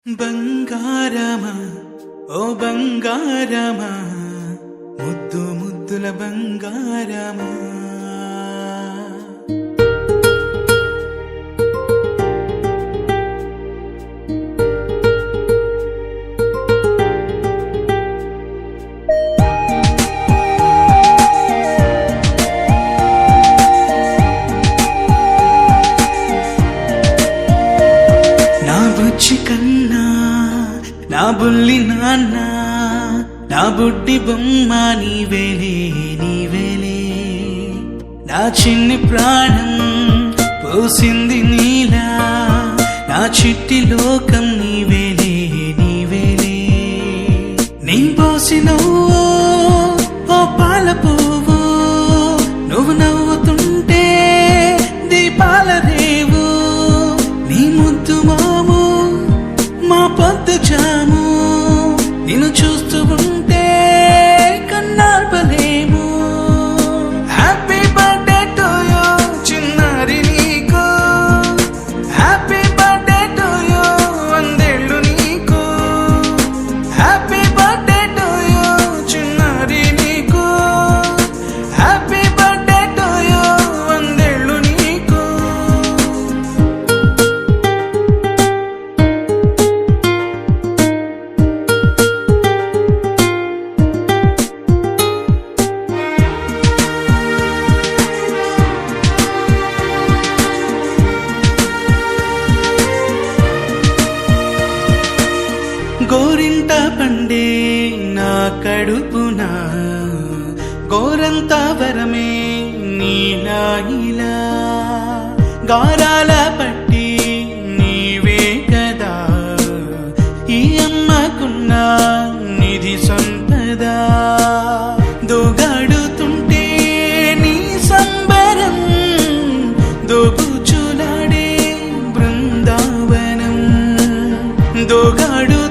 బంగారమా ఓ బంగారమా ముద్దు ముద్దుల బంగారమా నా బుజ్జి కన్నా నా బుల్లి నాన్న నా బుడ్డి బొమ్మ నీవేలే నీవేలే నా చిన్ని ప్రాణం పోసింది నీలా నా చిట్టి లోకం నీవేలే నీవేలే నీ పోసినవో ఓ పాల పువ్వు నువ్వు నవ్వుతుంటే దీపాల రేవు నీ ముద్దు మాము మా పొద్దు జాము నిన్ను చూస్తూ ఉంటే కన్నార్పలేము. హ్యాపీ బర్త్డే టు యూ చిన్నారి నీకు, హ్యాపీ బర్త్డే టు యూ వందేళ్ళు నీకు, హ్యాపీ బర్త్డే టు యూ చిన్నారి నీకు, హ్యాపీ బర్త్డే టు యూ వందేళ్ళు నీకు. గోరింట పండే నా కడుపున గోరంత వరమే నీలా ఇలా గారాల పట్టి నీవే కదా ఈ అమ్మకున్న నిధి సంపద దోగాడుతుంటే నీ సంబరం దోబుచులాడే బృందావనం దోగాడు